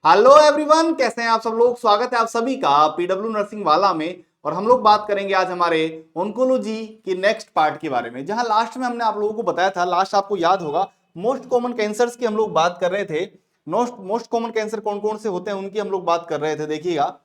Hello everyone, कैसे हैं आप सब लोग। स्वागत है आप सभी का पीडब्ल्यू नर्सिंग वाला में। और हम लोग बात करेंगे आज हमारे ओंकोलॉजी की नेक्स्ट पार्ट के बारे में, जहां लास्ट में हमने आप लोगों को बताया था, लास्ट आपको याद होगा, मोस्ट कॉमन कैंसर्स की हम लोग बात कर रहे थे। मोस्ट कॉमन कैंसर कौन कौन से होते हैं उनकी हम लोग बात कर रहे थे। देखिएगा,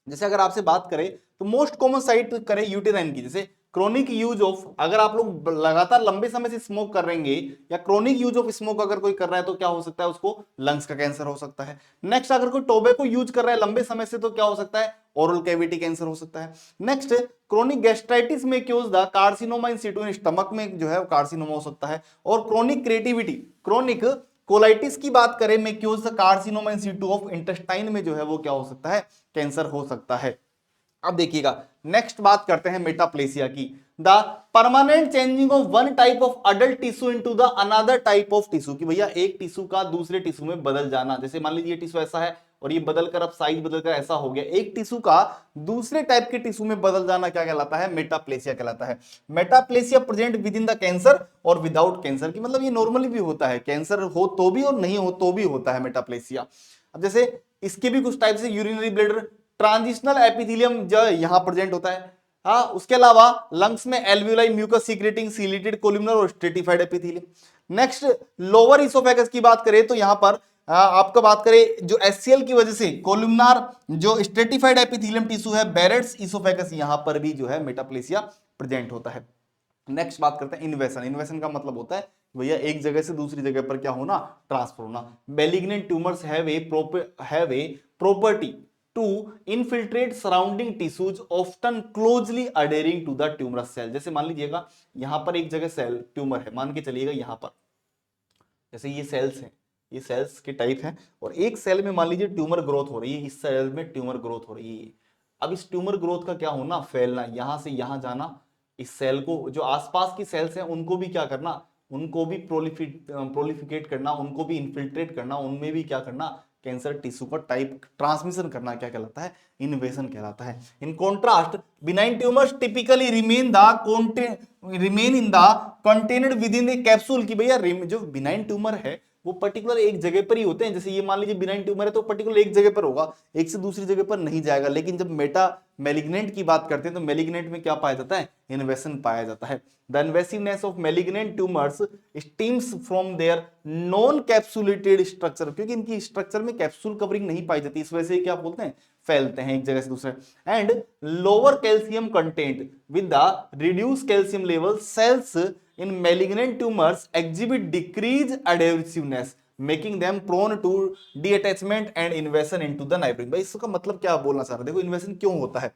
जैसे अगर आपसे बात करें तो मोस्ट कॉमन साइट करें यूटेराइन की, जैसे क्रोनिक यूज ऑफ, अगर आप लोग लगातार लंबे समय से स्मोक कर रहेंगे या क्रोनिक यूज ऑफ स्मोक अगर कोई कर रहा है तो क्या हो सकता है, उसको लंग्स का कैंसर हो सकता है। नेक्स्ट, अगर कोई टोबैको यूज कर रहा है लंबे समय से तो क्या हो सकता है, ओरल कैविटी कैंसर हो सकता है। नेक्स्ट, क्रोनिक गैस्ट्राइटिस में chaos the carcinoma in Situ, stomach में जो है कार्सिनोमा हो सकता है। और क्रोनिक क्रिएटिविटी, क्रोनिक कोलाइटिस की बात करें में chaos the carcinoma in Situ of intestine में जो है वो क्या हो सकता है, कैंसर हो सकता है। अब देखिएगा, नेक्स्ट बात करते हैं मेटाप्लेसिया की। The permanent changing of one type of adult tissue into the another type of tissue, कि भैया एक टिश्यू का दूसरे टिश्यू में बदल जाना। जैसे मान लीजिए टिश्यू ऐसा है और ये बदलकर अब साइज बदलकर ऐसा हो गया, एक टिश्यू का दूसरे टाइप के टिश्यू में बदल जाना क्या कहलाता है, मेटाप्लेसिया कहलाता है। Metaplasia present within the cancer और विदाउट कैंसर, की मतलब ये नॉर्मली भी होता है, कैंसर हो तो भी और नहीं हो तो भी होता है मेटाप्लेसिया। अब जैसे इसके भी कुछ टाइप से यूरिनरी ब्लैडर ट्रांजिशनल एपिथेलियम जो यहां प्रेजेंट होता है। हाँ, उसके अलावा लंग्स में alveoli mucus secreting ciliated columnar और stratified epithelium. Next, lower oesophagus की बात करें तो यहां पर आपका बात करें जो एचसीएल की वजह से कोलुमनार जो स्ट्रेटिफाइड एपिथेलियम टिश्यू है, बैरेट्स इसोफेगस, यहां पर भी जो है मेटाप्लेसिया प्रेजेंट होता है। नेक्स्ट बात करते हैं इन्वेशन। इन्वेशन का मतलब होता है भैया एक जगह से दूसरी जगह पर क्या होना, ट्रांसफर होना। Malignant tumours have a property to infiltrate surrounding tissues often closely adhering to the tumours cell. जैसे मान लीजिएगा यहां पर एक जगह सेल ट्यूमर है, मान के चलिएगा यहां पर जैसे ये सेल्स हैं, ये सेल्स के टाइप हैं, और एक सेल में मान लीजिए ट्यूमर ग्रोथ हो रही है, इस सेल में ट्यूमर ग्रोथ हो रही है। अब इस ट्यूमर ग्रोथ का क्या होना, फैलना, यहां से यहां जाना, इस सेल को जो आसपास की सेल्स हैं उनको भी क्या करना, उनको भी प्रोलिफिकेट करना, उनको भी इन्फिल्ट्रेट करना, उनमें भी क्या करना, कैंसर टिश्यू का टाइप ट्रांसमिशन करना क्या कहलाता है, इन्वेजन कहलाता है। In contrast, benign tumours typically remain in the contained within the capsule, की भैया जो बिनाइन ट्यूमर है वो पर्टिकुलर एक जगह पर ही होते हैं। जैसे ये मान लीजिए बिनाइन ट्यूमर है तो पर्टिकुलर एक जगह पर होगा, एक से दूसरी जगह पर नहीं जाएगा। लेकिन जब मेटा मेलिग्नेंट की बात करते हैं तो मेलिग्नेंट में क्या पाया जाता है, इन्वेशन पाया जाता है। The invasiveness of malignant tumours stems from their non capsulated structure, क्योंकि इनकी स्ट्रक्चर में कैप्सूल कवरिंग नहीं पाई जाती, इस वजह से क्या बोलते हैं, फैलते हैं एक जगह से दूसरे। And lower calcium content with the reduce calcium level cells in malignant tumors exhibit decreased adhesiveness making them prone to detachment and invasion into the neighboring। भाई इसका मतलब क्या बोलना चाह रहा है, देखो इन्वेशन क्यों होता है,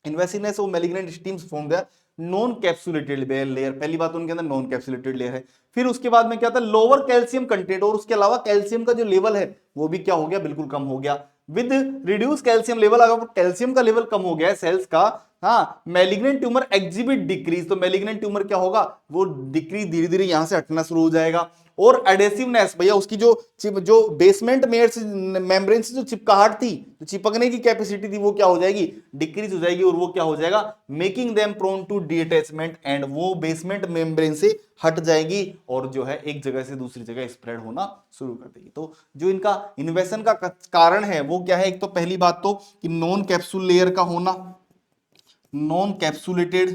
invasiveness of malignant stems from the non capsulated layer, पहली बात उनके अंदर नॉन कैप्सुलेटेड लेयर है। फिर उसके बाद में क्या था, लोअर कैल्शियम कंटेंट, और उसके अलावा कैल्शियम का जो लेवल है वो भी क्या हो गया, बिल्कुल कम हो गया। विद रिड्यूस कैल्शियम लेवल, अगर कैल्शियम का लेवल कम हो गया है सेल्स का, हाँ, मैलिग्नेंट ट्यूमर एग्जिबिट डिक्रीज, तो मैलिग्नेंट ट्यूमर क्या होगा, वो डिक्रीज धीरे धीरे यहां से हटना शुरू हो जाएगा। और एडेसिवनेस, भैया उसकी जो बेसमेंट मेम्ब्रेन से जो चिपकाहट थी, जो चिपकने की कैपेसिटी थी, वो क्या हो जाएगी, डिक्रीज हो जाएगी, और वो क्या हो जाएगा, making them prone to detachment, and वो बेसमेंट मेम्ब्रेन से हट जाएगी और जो है एक जगह से दूसरी जगह स्प्रेड होना शुरू कर देगी। तो जो इनका इन्वेशन का कारण है वो क्या है, एक तो पहली बात तो कि नॉन कैप्सूल लेयर का होना, नॉन कैप्सुलेटेड,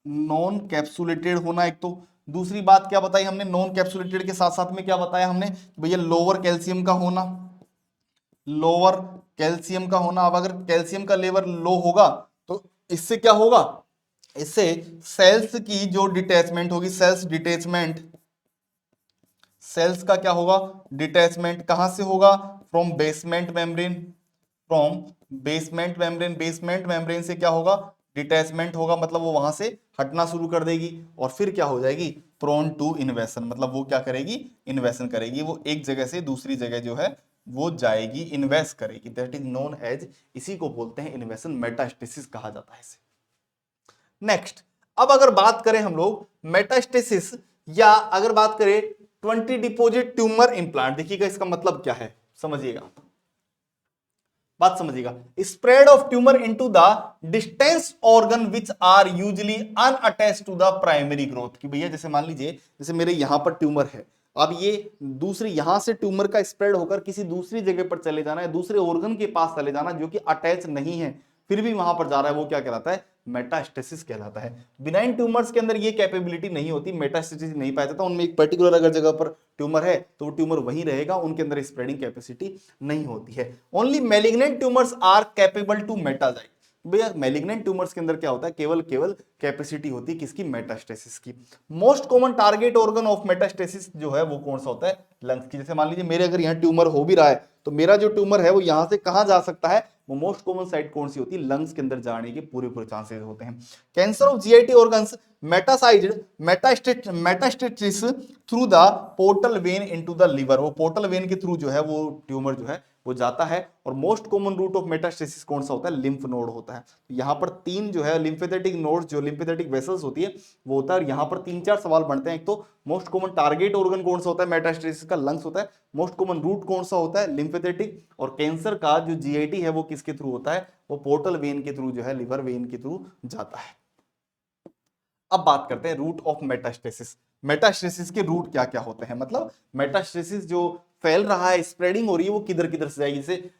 नॉन कैप्सुलेटेड होना एक तो। दूसरी बात क्या बताई हमने, नॉन कैप्सुलेटेड के साथ साथ में क्या बताया हमने, भैया लोअर कैल्शियम का होना, लोअर कैल्शियम का होना। अब अगर कैल्शियम का लेवल लो होगा तो इससे क्या होगा, इससे सेल्स की जो डिटैचमेंट होगी, सेल्स डिटैचमेंट, सेल्स का क्या होगा, डिटैचमेंट कहां से होगा, from basement membrane, from basement membrane, basement membrane से क्या होगा, डिटैचमेंट होगा, मतलब वो वहां से हटना शुरू कर देगी, और फिर क्या हो जाएगी, प्रोन टू इन्वेशन, मतलब वो क्या करेगी, इन्वेशन करेगी, वो एक जगह से दूसरी जगह जो है वो जाएगी, इन्वेस्ट करेगी, दैट इज नोन एज, इसी को बोलते हैं इन्वेशन, मेटास्टेसिस कहा जाता है इसे। नेक्स्ट, अब अगर बात करें हम लोग मेटास्टेसिस, या अगर बात करें 20 डिपोजिट ट्यूमर इंप्लांट, देखिएगा इसका मतलब क्या है, समझिएगा, बात समझिएगा। Spread of tumour into the distance organ which are usually unattached to the primary growth, कि भैया जैसे मान लीजिए जैसे मेरे यहां पर ट्यूमर है, अब ये दूसरी यहां से ट्यूमर का स्प्रेड होकर किसी दूसरी जगह पर चले जाना है, दूसरे ऑर्गन के पास चले जाना जो कि अटैच नहीं है फिर भी वहां पर जा रहा है, वो क्या कहलाता है? मेटास्टेसिस कहलाता है। बिनाइन ट्यूमर्स के अंदर ये कैपेबिलिटी नहीं होती, मेटास्टेसिस नहीं पाया जाता उनमें। एक पर्टिकुलर अगर जगह पर ट्यूमर है तो वो ट्यूमर वहीं रहेगा, उनके अंदर स्प्रेडिंग कैपेसिटी नहीं होती है। Only malignant tumours are capable to metastasise. भैया मैलिग्नेंट ट्यूमर्स के अंदर क्या होता है? केवल केवल कैपेसिटी होती है किसकी? मेटास्टेसिस की। Most common target organ of metastasis जो है वो कौन सा होता है? लंग्स की। जैसे मान लीजिए मेरे अगर यहाँ ट्यूमर हो भी रहा है तो मेरा जो ट्यूमर है वो यहां से कहां जा सकता है? वो मोस्ट कॉमन साइट कौन सी होती है? लंग्स के अंदर जाने के पूरे पूरे चांसेस होते हैं। Cancer of GIT organs metastasised metastasis through the portal vein into the liver. वो पोर्टल वेन के थ्रू जो है वो ट्यूमर जो है वो जाता है। और most common route of metastasis कौन सा होता है? लिम्फ नोड होता है। यहाँ पर तीन जो है लिम्फेथेटिक नोड्स, जो लिम्फेथेटिक वेसल्स होती है वो होता है। और यहाँ पर 3-4 सवाल बनते हैं। एक तो मोस्ट कॉमन टारगेट ऑर्गन कौन सा होता है मेटास्टेसिस का? लंग्स होता है। मोस्ट कॉमन रूट कौन सा होता है? लिम्फेथेटिक। और कैंसर का जो जीआईटी है वो किसके थ्रू होता है? वो पोर्टल वेन के थ्रू जो है, लिवर वेन के थ्रू जाता है। अब बात करते हैं रूट ऑफ मेटास्टेसिस। मेटास्टेसिस के रूट क्या क्या होते हैं? मतलब मेटास्टेसिस जो फैल रहा है, स्प्रेडिंग हो रही है, वो किधर किधर से जाएगी? जैसे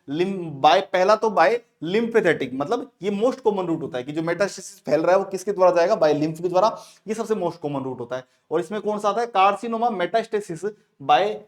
पहला तो बाय लिम्फेथेटिक, मतलब ये मोस्ट कॉमन रूट होता है कि जो मेटास्टेसिस फैल रहा है वो किसके द्वारा जाएगा? बाय लिम्फ के द्वारा। ये सबसे मोस्ट कॉमन रूट होता है। और इसमें कौन सा आता है? कार्सिनोमा मेटास्टेसिस बाय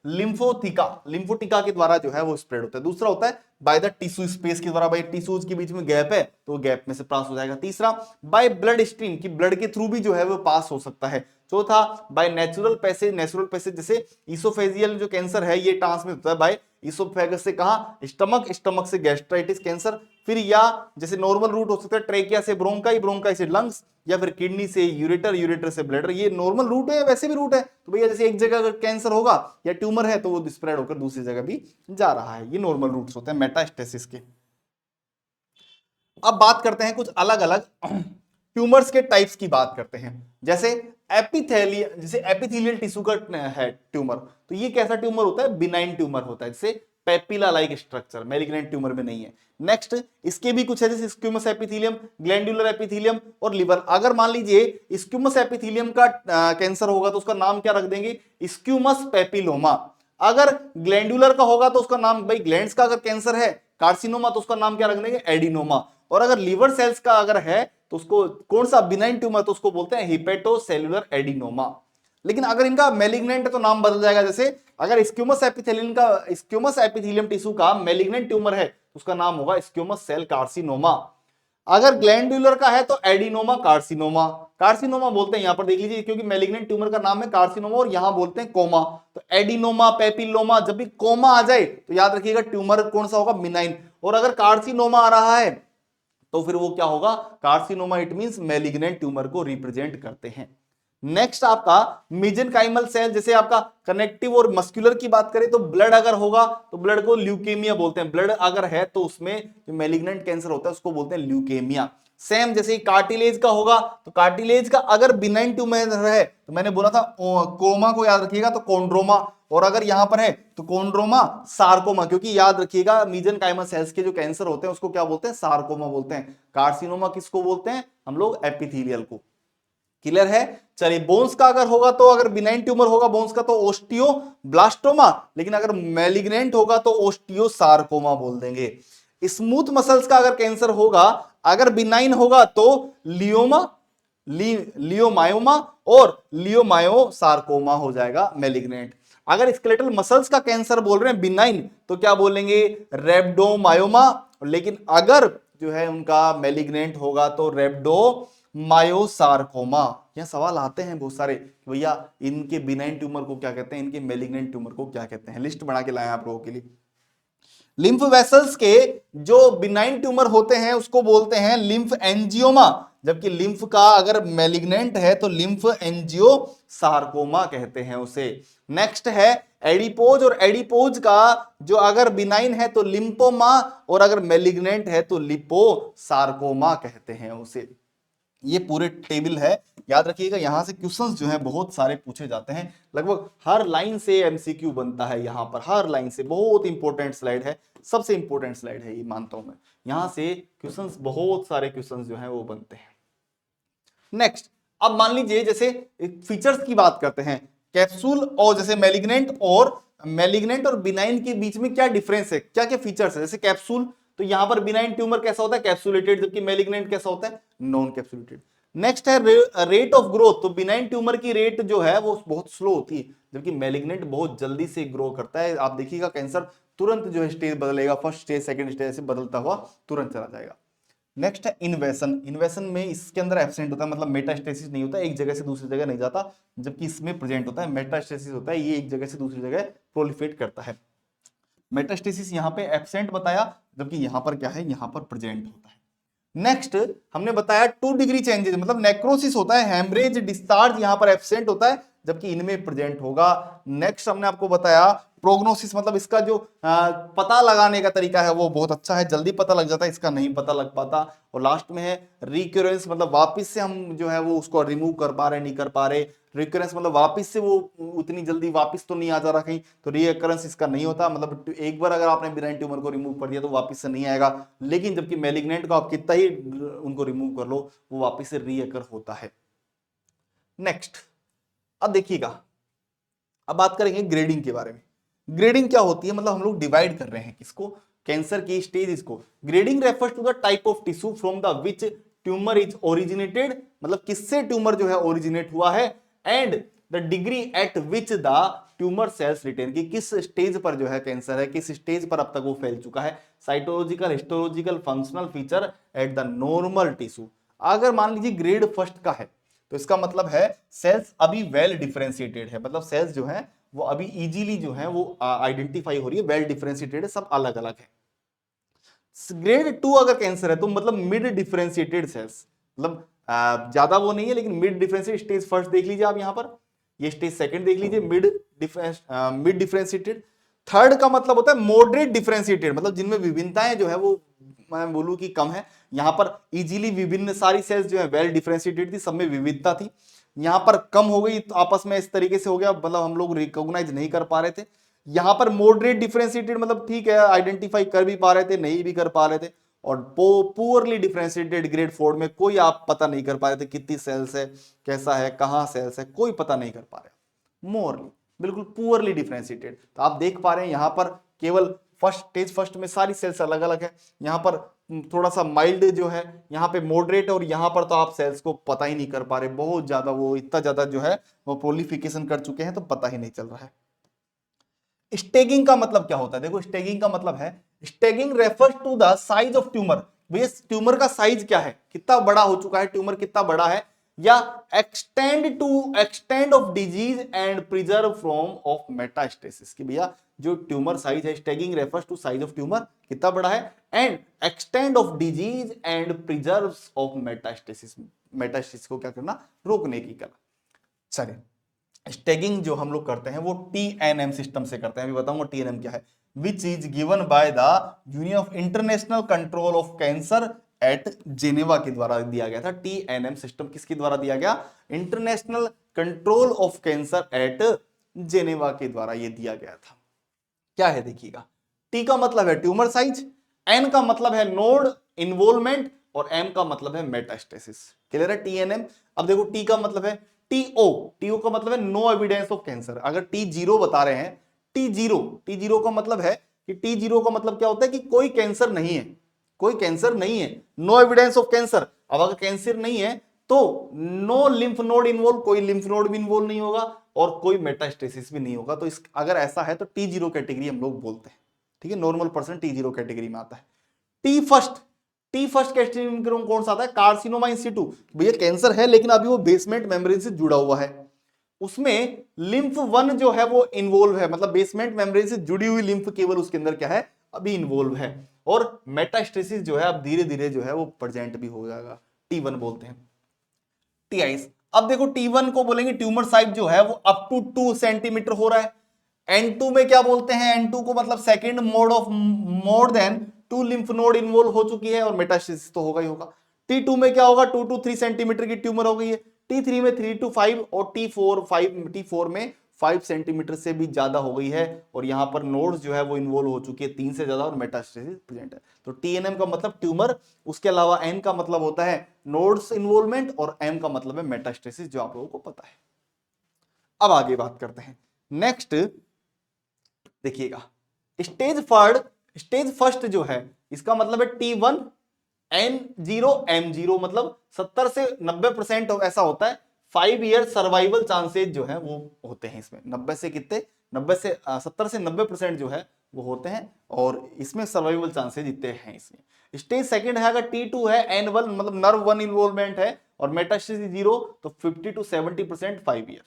लिम्फोटिका के द्वारा जो है वो स्प्रेड होता है। दूसरा होता है बाय द टिश्यू स्पेस के द्वारा, बाय टिश्यूज के बीच में गैप है तो गैप में से पास हो जाएगा। तीसरा बाय ब्लड स्ट्रीम, की ब्लड के थ्रू भी जो है वो पास हो सकता है। चौथा बाय नेचुरल पैसेज, जैसे इसोफेजियल जो कैंसर है ये ट्रांसमिट होता है बाय इसोफेगस से कहां? स्टमक से गैस्ट्राइटिस कैंसर। फिर या जैसे नॉर्मल रूट हो सकता है ट्रेकिया से ब्रोंकाई से लंग्स, या फिर किडनी से यूरेटर से ब्लैडर। ये नॉर्मल रूट है या वैसे भी रूट है? तो भैया जैसे एक जगह अगर कैंसर होगा या ट्यूमर है तो वो स्प्रेड होकर दूसरी जगह भी जा रहा है। ये नॉर्मल रूट्स होते हैं मेटास्टेसिस के। अब बात करते हैं कुछ अलग अलग ट्यूमर्स के टाइप्स की बात करते हैं। जैसे एपिथेलियल टिश्यू का है ट्यूमर, तो ये कैसा ट्यूमर होता है? बिनाइन ट्यूमर होता है, जैसे papilla like structure, malignant tumour में नहीं है। नेक्स्ट इसके भी कुछ है, जैसे स्क्यूमस एपिथेलियम, ग्लैंडुलर एपिथेलियम और लिवर। अगर मान लीजिए स्क्यूमस एपिथेलियम का कैंसर होगा तो उसका नाम क्या रख देंगे? स्क्यूमस पेपिलोमा। अगर ग्लैंडुलर का होगा तो उसका नाम, भाई ग्लैंड्स का अगर कैंसर है कार्सिनोमा तो उसका नाम क्या रख देंगे? एडिनोमा। और अगर लिवर सेल्स का अगर है तो उसको कौन सा? बिनाइन ट्यूमर, तो उसको बोलते हैं हिपेटोसेलुलर एडिनोमा। लेकिन अगर इनका मैलिग्नेंट है तो नाम बदल जाएगा। जैसे अगर स्क्यूमस एपिथेलियम टिश्यू का मैलिग्नेंट ट्यूमर है तो उसका नाम होगा स्क्यूमस सेल कार्सिनोमा। अगर ग्लैंडुलर का है तो एडिनोमा कार्सिनोमा बोलते हैं। यहां पर देख लीजिए, क्योंकि मैलिग्नेंट ट्यूमर का नाम है कार्सिनोमा और यहां बोलते हैं कोमा। तो एडिनोमा, पेपिलोमा, जब भी कोमा आ जाए तो याद रखिएगा ट्यूमर कौन सा होगा? बिनाइन। और अगर कार्सिनोमा आ रहा है तो फिर वो क्या होगा? Carcinoma. It means malignant tumour को रिप्रेजेंट करते हैं। नेक्स्ट आपका मेसेंकाइमल सेल, जैसे आपका कनेक्टिव और मस्कुलर की बात करें तो ब्लड अगर होगा तो ब्लड को ल्यूकेमिया बोलते हैं। ब्लड अगर है तो उसमें जो मैलिग्नेंट कैंसर होता है उसको बोलते हैं ल्यूकेमिया। सेम जैसे कार्टिलेज का होगा तो कार्टिलेज का अगर बिनाइन ट्यूमर है तो मैंने बोला था कोमा को याद रखिएगा तो कोंड्रोमा। और अगर यहां पर है तो कोंड्रोमा सार्कोमा, क्योंकि याद रखिएगा मेसेंकाइमल सेल्स के जो कैंसर होते हैं उसको क्या बोलते हैं? सार्कोमा बोलते हैं। कार्सिनोमा किसको बोलते हैं हम लोग? एपिथेलियल को। क्लियर है? चलिए बोन्स का अगर होगा तो, अगर बिनाइन ट्यूमर होगा बोन्स का तो ओस्टियोब्लास्टोमा, लेकिन अगर मैलिग्नेंट होगा तो ओस्टियोसार्कोमा बोल देंगे। स्मूथ मसल्स का अगर कैंसर होगा, अगर बिनाइन होगा तो लियोमायोमा और लियोमायोसार्कोमा हो जाएगा मैलिग्नेंट। अगर स्केलेटल मसल्स का कैंसर बोल रहे हैं बिनाइन तो क्या बोलेंगे? रेब्डोमायोमा। लेकिन अगर जो है उनका मैलिग्नेंट होगा तो रेब्डोमायोसार्कोमा। यह सवाल आते हैं बहुत सारे, भैया इनके बिनाइन ट्यूमर को क्या कहते हैं, इनके मैलिग्नेंट ट्यूमर को क्या कहते हैं? लिस्ट बना के लाए आप लोगों के लिए। लिम्फ वेसल्स के जो बिनाइन ट्यूमर होते हैं उसको बोलते हैं लिम्फ एंजियोमा, जबकि लिम्फ का अगर मैलिग्नेंट है तो लिम्फ एंजियोसार्कोमा कहते हैं उसे। नेक्स्ट है एडिपोज, और एडिपोज का जो अगर बिनाइन है तो लिम्पोमा और अगर मैलिग्नेंट है तो लिपोसार्कोमा कहते हैं उसे। ये पूरे टेबल है, याद रखिएगा। यहां से क्वेश्चंस जो है बहुत सारे पूछे जाते हैं, लगभग हर लाइन से एमसीक्यू बनता है। यहां पर हर लाइन से बहुत इंपॉर्टेंट स्लाइड है, सबसे इंपॉर्टेंट स्लाइड है ये मानता हूं मैं। यहां से क्वेश्चंस, बहुत सारे क्वेश्चंस जो है वो बनते हैं। नेक्स्ट अब मान लीजिए जैसे फीचर्स की बात करते हैं, कैप्सूल और जैसे मैलिग्नेंट और बिनाइन के बीच में क्या डिफरेंस है, क्या क्या फीचर्स है। जैसे कैप्सूल, तो यहां पर बिनाइन ट्यूमर कैसा होता है, कैप्सुलेटेड, जबकि मैलिग्नेंट कैसा होता है, नॉन कैप्सुलेटेड। नेक्स्ट है रेट ऑफ ग्रोथ, तो बिनाइन ट्यूमर की रेट जो है वो बहुत स्लो होती है, जबकि मैलिग्नेंट बहुत जल्दी से ग्रो करता है। आप देखिएगा कैंसर तुरंत जो है स्टेज बदलेगा, फर्स्ट स्टेज सेकंड स्टेज से बदलता हुआ तुरंत चला जाएगा। नेक्स्ट है इन्वेशन, इन्वेशन में इसके अंदर एब्सेंट होता है, मतलब मेटास्टेसिस नहीं होता, एक जगह से दूसरी जगह नहीं जाता, जबकि इसमें प्रेजेंट होता है। मेटास्टेसिस होता है, ये एक जगह से दूसरी जगह प्रोलिफरेट करता है। मेटास्टेसिस यहाँ पे एब्सेंट बताया, जबकि यहाँ पर क्या है, यहाँ पर प्रेजेंट होता है। नेक्स्ट हमने बताया 2 डिग्री चेंजेस, मतलब नेक्रोसिस होता है, हेमरेज डिस्चार्ज यहाँ पर एब्सेंट होता है, जबकि इनमें प्रेजेंट होगा। नेक्स्ट हमने आपको बताया प्रोग्नोसिस, मतलब इसका जो पता लगाने का तरीका है वो बहुत अच्छा है, जल्दी पता लग जाता है, इसका नहीं पता लग पाता। और लास्ट में है रिक्योरेंस, मतलब वापस से हम जो है वो उसको रिमूव कर पा रहे नहीं कर पा रहे। रिकरेंस मतलब वापस से वो उतनी जल्दी वापस तो नहीं आ जा रहा कहीं, तो रीअकरेंस इसका नहीं होता, मतलब एक बार अगर आपने बिनाइन ट्यूमर को रिमूव कर दिया तो वापस से नहीं आएगा। लेकिन जबकि मैलिग्नेंट को आप कितना ही उनको रिमूव कर लो वो वापस से रीअकर होता है। नेक्स्ट अब देखिएगा, अब बात करेंगे ग्रेडिंग के बारे में। ग्रेडिंग क्या होती है, मतलब हम लोग डिवाइड कर रहे हैं किसको, कैंसर की स्टेज को। Grading refers to the type of tissue from the which tumour is originated, मतलब किससे ट्यूमर जो है ओरिजिनेट हुआ है, and the degree at which the tumour cells retain, कि किस स्टेज पर जो है कैंसर है, किस स्टेज पर अब तक वो फैल चुका है। Cytological, histological, functional feature at the normal tissue. अगर मान लीजिए ग्रेड फर्स्ट का है तो इसका मतलब है सेल्स अभी वेल डिफरेंशिएटेड है, मतलब सेल्स जो है वो अभी इजीली जो है वो आइडेंटिफाई हो रही है, वेल डिफरेंशिएटेड है, सब अलग अलग है। ग्रेड 2 अगर कैंसर है तो मतलब मिड डिफरेंशिएटेड सेल्स, मतलब ज्यादा वो नहीं है लेकिन मिड डिफरेंशिएटेड। स्टेज फर्स्ट देख लीजिए आप यहां पर, ये स्टेज सेकंड देख लीजिए, मिड डिफरेंशिएटेड। थर्ड का मतलब होता है मॉडरेट डिफरेंशिएटेड, मतलब जिनमें विभिन्नताएं जो है वो मैं बोलूं कि कम है। यहां पर इजीली विभिन्न सारी सेल्स जो है वेल डिफरेंशिएटेड थी, सब में विविधता थी। यहां पर कम हो गई तो आपस में इस तरीके से हो गया, मतलब हम लोग रिकॉग्नाइज नहीं कर पा रहे थे। यहां पर मॉडरेट डिफरेंशिएटेड मतलब ठीक है, आइडेंटिफाई कर भी पा रहे थे, नहीं भी कर पा रहे थे। और पुअरली डिफरेंशिएटेड ग्रेड 4 में कोई आप पता नहीं कर पा रहे थे कितनी सेल्स है, कैसा है, कहां सेल्स है, कोई पता नहीं कर पा रहे। मोरली बिल्कुल पुअरली डिफरेंशिएटेड। तो आप देख पा रहे हैं यहां पर केवल स्टेज फर्स्ट में सारी सेल्स अलग अलग है, यहां पर थोड़ा सा माइल्ड जो है, यहाँ पे मॉडरेट, और यहाँ पर तो आप सेल्स को पता ही नहीं कर पा रहे, बहुत ज्यादा वो इतना ज्यादा जो है वो प्रोलिफिकेशन कर चुके हैं तो पता ही नहीं चल रहा है। स्टेगिंग का मतलब क्या होता है, देखो स्टेगिंग का मतलब है, staging refers to the size of tumour. भैया ट्यूमर का साइज क्या है, कितना बड़ा हो चुका है ट्यूमर, कितना बड़ा है, या extent of disease and preserve from of metastasis, कि भैया जो ट्यूमर साइज है, staging refers to size of tumour कितना बड़ा है, and extent of disease and preserve of metastasis, metastasis को क्या करना, रोकने की कला। चलिए स्टेगिंग जो हम लोग करते हैं वो TNM सिस्टम से करते हैं, अभी बताऊंगा TNM क्या है। Which is given by the Union of International Control of Cancer at Geneva के द्वारा दिया गया था। TNM सिस्टम किसके द्वारा दिया गया, International Control of Cancer at Geneva के द्वारा ये दिया गया था। क्या है देखिएगा, T का मतलब है ट्यूमर साइज, N का मतलब है नोड इन्वॉल्वमेंट, और M का मतलब है मेटास्टेसिस। क्लियर है TNM। अब देखो T का मतलब है TO का मतलब है नो एविडेंस ऑफ कैंसर। अगर T0 बता रहे हैं, T0 का मतलब है कि T0 का मतलब क्या होता है कि कोई कैंसर नहीं है, कोई कैंसर नहीं है, नो एविडेंस ऑफ कैंसर। अब अगर कैंसर नहीं है तो नो लिम्फ नोड इन्वॉल्व, कोई लिम्फ नोड भी इन्वॉल्व नहीं होगा और कोई मेटास्टेसिस भी नहीं होगा। तो इस अगर ऐसा है तो T0 कैटेगरी हम लोग बोलते हैं, ठीक है, नॉर्मल पर्सन T0 कैटेगरी में आता है। टी फर्स्ट कैटेगरी कौन सा आता है, कार्सिनोमा इन सिटू, भैया कैंसर है लेकिन अभी वो बेसमेंट मेम्ब्रेन से जुड़ा हुआ है, उसमें लिम्फ 1 जो है वो इन्वॉल्व है, मतलब बेसमेंट मेम्ब्रेन से जुड़ी हुई लिम्फ केवल उसके अंदर क्या है, अभी इन्वॉल्व है, और मेटास्टेसिस जो है अब धीरे धीरे जो है वो प्रेजेंट भी हो जाएगा, T1 बोलते हैं। T अब देखो T1 को बोलेंगे ट्यूमर साइज जो है वो अप टू 2 सेंटीमीटर हो रहा है। N2 में क्या बोलते हैं, N2 को मतलब second mode of more than 2 lymph node involve हो चुकी है और मेटास्टेसिस तो होगा ही होगा। T2 में क्या होगा, 2 to 3 सेंटीमीटर की ट्यूमर हो गई है। T3 में 3 to 5 और T4 में 5 सेंटीमीटर से भी ज्यादा हो गई है और यहाँ पर नोड्स जो है वो इन्वॉल्व हो चुकी है 3 से ज्यादा और मेटास्टेसिस प्रेजेंट है। तो TNM का मतलब ट्यूमर, उसके अलावा N का मतलब होता है नोड्स इन्वॉल्वमेंट और M का मतलब है मेटास्टेसिस, जो आप लोगों को पता है। अब आगे बात करते हैं। नेक्स्ट देखिएगा, स्टेज फर्स्ट जो है इसका मतलब है T1 N0 M0, मतलब 70 से 90% ऐसा होता है। 5 ईयर सर्वाइवल चांसेस जो है वो होते हैं इसमें, 90 से कितने, 70 से 90% जो है वो होते हैं और इसमें सर्वाइवल चांसेस इतने हैं इसमें। स्टेज सेकंड है अगर T2 है N1, मतलब नर्व 1 इन्वॉल्वमेंट है और मेटास्टेसिस 0, तो 50 to 70% 5 year.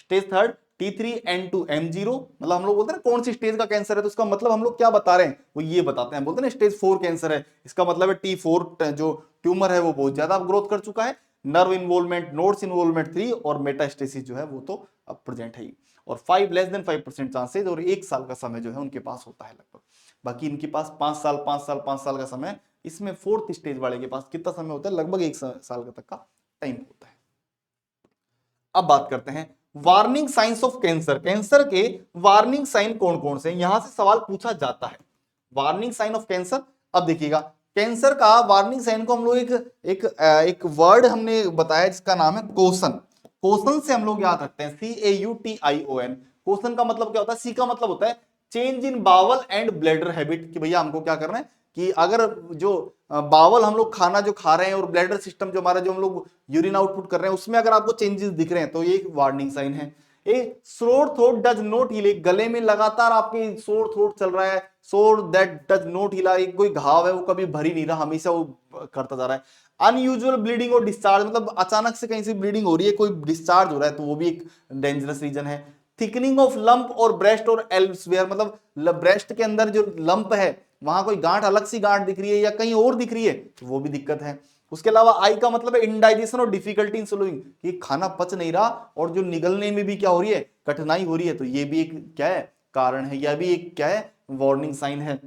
Stage third T3 N2 M0, मतलब हम लोग बोलते हैं कौन सी स्टेज का कैंसर है, तो उसका मतलब हम लोग क्या बता रहे हैं वो ये बताते हैं, बोलते हैं स्टेज 4 कैंसर है, इसका मतलब है T4 जो ट्यूमर है वो बहुत ज्यादा ग्रोथ कर चुका है, नर्व इन्वॉल्वमेंट, नोड्स इन्वॉल्वमेंट 3 और मेटास्टेसिस जो है वो तो अब प्रेजेंट है ही। और 5 चांसेज और 1 साल का समय जो है उनके पास होता है लगभग। बाकी इनके पास 5 साल का समय, इसमें फोर्थ स्टेज वाले के पास कितना समय होता है, लगभग 1 साल तक का टाइम होता है। अब बात करते हैं warning science of cancer. Cancer के वार्निंग साइन कौन कौन से हैं, यहां से सवाल पूछा जाता है। वार्निंग साइन ऑफ कैंसर, अब देखिएगा कैंसर का वार्निंग साइन को हम लोग एक वर्ड हमने बताया जिसका नाम है कोसन। कोसन से हम लोग याद रखते हैं CAUTION। कोसन का मतलब क्या होता है, सी का मतलब होता है change in bowel and bladder habit, कि भैया हमको क्या करना है कि अगर जो बावल हम लोग खाना जो खा रहे हैं और ब्लैडर सिस्टम जो हमारा जो हम लोग यूरिन आउटपुट कर रहे हैं उसमें अगर आपको चेंजेस दिख रहे हैं तो ये एक वार्निंग साइन है। ए sore throat does not heal, गले में लगातार आपके सोर थ्रोट चल रहा है, सोर दैट डज नॉट हील, एक कोई घाव है वो कभी भर ही नहीं रहा, हमेशा वो करता जा रहा है। अनयूजुअल ब्लीडिंग और डिस्चार्ज, मतलब अचानक से कहीं से ब्लीडिंग हो रही है, कोई डिस्चार्ज हो रहा है, तो वो भी एक डेंजरस रीजन है। थिकनिंग ऑफ लंप और ब्रेस्ट और एल्सवेयर, मतलब ब्रेस्ट के अंदर जो लंप है वहां कोई गांठ, अलग सी गांठ दिख रही है या कहीं और दिख रही है, तो वो भी दिक्कत है। उसके अलावा आई का मतलब है इंडाइजेशन और डिफिकल्टी इन स्लोइंग, कि खाना पच नहीं रहा और जो निगलने में भी क्या हो रही है, कठिनाई हो रही है, तो ये भी एक क्या है, कारण है, यह भी एक क्या है, वार्निंग साइन है।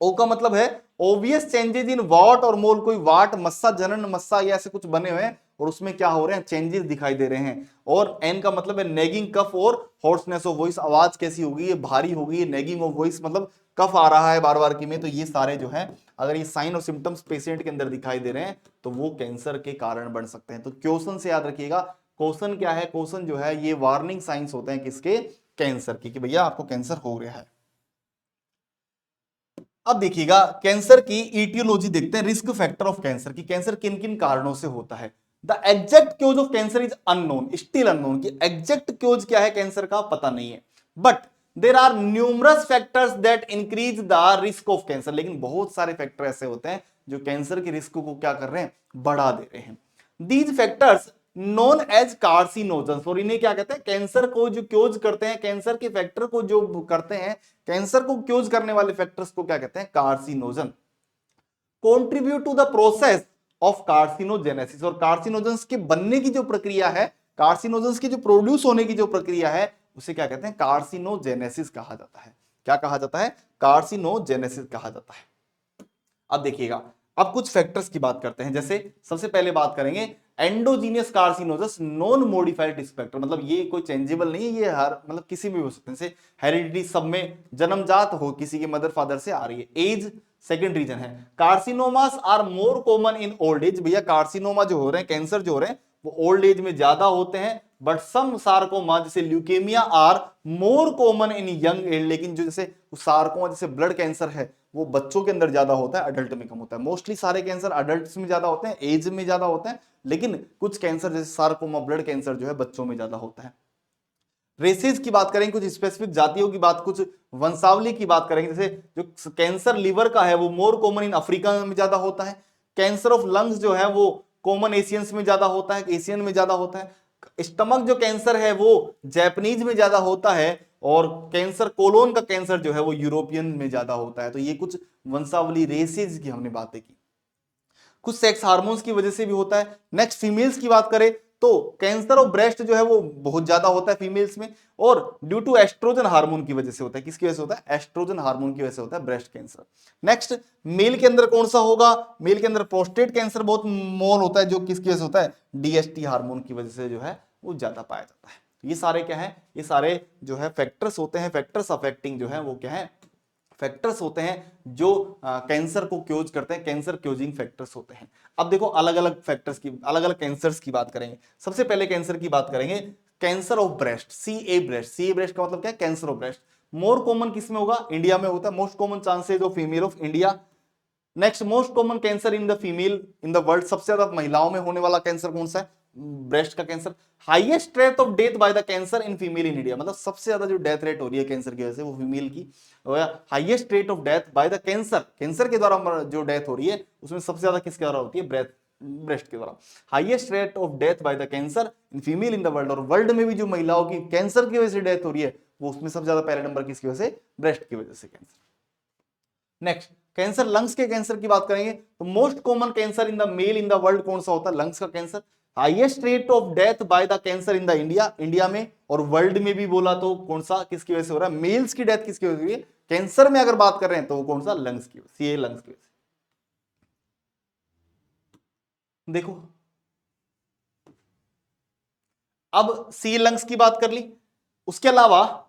ओ का मतलब है ओबियस चेंजेस इन वाट और मोल, कोई वाट, मस्सा, जनन, मस्सा या ऐसे कुछ बने हुए हैं और उसमें क्या हो रहे हैं, चेंजेस दिखाई दे रहे हैं। और एन का मतलब है नेगिंग कफ और हॉर्सनेस ऑफ वॉइस, आवाज कैसी होगी, ये भारी होगी, नेगिंग ऑफ वॉइस मतलब कफ आ रहा है बार बार की में, तो ये सारे जो है अगर ये साइन और सिम्टम्स पेशेंट के अंदर दिखाई दे रहे हैं तो वो कैंसर के कारण बन सकते हैं। तो क्वेश्चन से याद रखिएगा, क्वेश्चन क्या है, क्वेश्चन जो है ये वार्निंग साइंस होते हैं किसके, कैंसर की, कि भैया आपको कैंसर हो गया है। अब देखिएगा कैंसर की ईटियोलॉजी देखते हैं, रिस्क फैक्टर ऑफ कैंसर की, कैंसर किन किन कारणों से होता है। The exact cause of cancer is unknown, still unknown, कि एग्जैक्ट क्योज क्या है कैंसर का पता नहीं है, but there are numerous factors that increase the risk of cancer, लेकिन बहुत सारे फैक्टर ऐसे होते हैं जो कैंसर के रिस्क को क्या कर रहे हैं, बढ़ा दे रहे हैं। These factors known as carcinogens, और इन्हें क्या कहते हैं, कैंसर को जो क्योज करते हैं, कैंसर के फैक्टर को जो करते हैं, कैंसर को क्योज करने वाले फैक्टर्स को क्या कहते हैं, carcinogen. Contribute to the process of carcinogenesis, और कार्सिनोजेंस के बनने की जो प्रक्रिया है, कार्सिनोजेंस के जो प्रोड्यूस होने की जो प्रक्रिया है उसे क्या कहते हैं, कार्सिनोजेनेसिस कहा जाता है। क्या कहा जाता है, कार्सिनोजेनेसिस कहा जाता है। अब देखिएगा, अब कुछ फैक्टर्स की बात करते हैं, जैसे सबसे पहले बात करेंगे endogenous carcinogens non modified risk factor, मतलब ये कोई चेंजेबल नहीं है, ये हर मतलब किसी में भी हो सकते हैं, जैसे हेरिडिटी, सब में जन्मजात हो, किसी के मदर फादर से आ रही है। एज सेकंड रीजन है। Carcinomas are more common in old age, भैया कार्सिनोमा जो हो रहे हैं, कैंसर जो हो रहे हैं वो ओल्ड एज में ज्यादा होते हैं, बट सम सार्कोमा जैसे leukaemia are more common in young age, लेकिन जो जैसे सार्कोमा जैसे ब्लड कैंसर है वो बच्चों के अंदर ज्यादा होता है, अडल्ट में कम होता है। मोस्टली सारे कैंसर अडल्ट में ज्यादा होते हैं, एज में ज्यादा होते हैं, लेकिन कुछ कैंसर जैसे सार्कोमा ब्लड कैंसर जो है बच्चों में ज्यादा होता है। रेसेस की बात करेंगे, कुछ स्पेसिफिक जातियों की बात, कुछ वंशावली की बात करेंगे, जैसे जो कैंसर लीवर का है वो मोर कॉमन इन अफ्रीका में ज्यादा होता है। कैंसर ऑफ लंग्स जो है वो कॉमन एशियंस में ज्यादा होता है, एशियन में ज्यादा होता है। स्टमक जो कैंसर है वो जैपनीज में ज्यादा होता है, और कैंसर कोलोन का कैंसर जो है वो यूरोपियन में ज्यादा होता है। तो ये कुछ वंशावली रेसेस की हमने बातें की। कुछ सेक्स हार्मोन्स की वजह से भी होता है। नेक्स्ट फीमेल्स की बात करें तो कैंसर ऑफ ब्रेस्ट जो है वो बहुत ज्यादा होता है फीमेल्स में, और ड्यू टू एस्ट्रोजन हार्मोन की वजह से होता है। किसकी वजह से होता है, एस्ट्रोजन हार्मोन की वजह से होता है ब्रेस्ट कैंसर। नेक्स्ट मेल के अंदर कौन सा होगा, मेल के अंदर प्रोस्टेट कैंसर बहुत मोल होता है, जो किसकी वजह से होता है, DST हार्मोन की वजह से जो है वो ज्यादा पाया जाता है। तो ये सारे क्या है, ये सारे जो है फैक्टर्स होते हैं, फैक्टर्स अफेक्टिंग जो है वो क्या है, फैक्टर्स होते हैं जो कैंसर को क्योज करते हैं, कैंसर क्योजिंग फैक्टर्स होते हैं। अब देखो अलग अलग फैक्टर्स की, अलग अलग कैंसर्स की बात करेंगे। सबसे पहले कैंसर की बात करेंगे, cancer of breast, CA breast. CA breast का मतलब क्या है, cancer of breast. More common किसमें होगा, इंडिया में होता है, most common chances of female of India. Next most common cancer in the female in the world, सबसे ज्यादा महिलाओं में होने वाला कैंसर कौन सा है, ब्रेस्ट का cancer. Highest rate of death by the cancer in female in India, मतलब सबसे ज्यादा जो डेथ रेट हो रही है कैंसर की वजह से वो फीमेल की, highest rate of death by the cancer, cancer के द्वारा जो डेथ हो रही है उसमें सबसे ज्यादा किसके द्वारा होती है, ब्रेस्ट के द्वारा। Highest rate of death by the cancer in female in the world, और वर्ल्ड में भी जो महिलाओं की कैंसर की वजह से डेथ हो रही है वो उसमें सबसे ज्यादा पहले नंबर किसकी वजह से, ब्रेस्ट की वजह से कैंसर। नेक्स्ट कैंसर, लंग्स के कैंसर की बात करेंगे तो most common cancer in the male in the world कौन सा होता है, लंग्स का cancer. Highest rate of death by the cancer in the India, India में और वर्ल्ड में भी बोला तो कौन सा, किसकी वजह से हो रहा है, मेल्स की डेथ किसकी वजह से हुई है, कैंसर में अगर बात कर रहे हैं तो वो कौन सा, लंग्स की वजह से, लंग्स की वजह से। देखो अब सी लंग्स की बात कर ली, उसके अलावा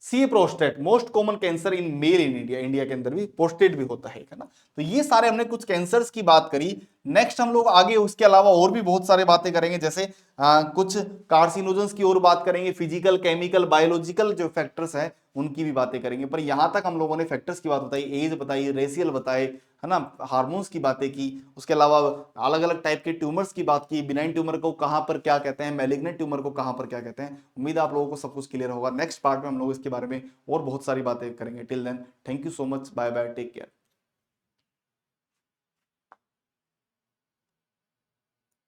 see prostate, most common cancer in male in India, India के अंदर भी प्रोस्टेट भी होता है ना। तो ये सारे हमने कुछ कैंसर्स की बात करी। नेक्स्ट हम लोग आगे उसके अलावा और भी बहुत सारे बातें करेंगे, जैसे कुछ कार्सिनोजेंस की और बात करेंगे, फिजिकल, केमिकल, बायोलॉजिकल जो फैक्टर्स है उनकी भी बातें करेंगे। पर यहां तक हम लोगों ने फैक्टर्स की बात बताई, एज बताई, रेशियल बताए, है ना, हार्मोन्स की बातें की, उसके अलावा अलग अलग टाइप के ट्यूमर्स की बात की, बिनाइन ट्यूमर को कहां पर क्या कहते हैं, मैलिग्नेंट ट्यूमर को कहां पर क्या कहते हैं। उम्मीद है आप लोगों को सब कुछ क्लियर होगा। नेक्स्ट पार्ट में हम लोग इसके बारे में और बहुत सारी बातें करेंगे। Till then thank you so much, bye bye, take care.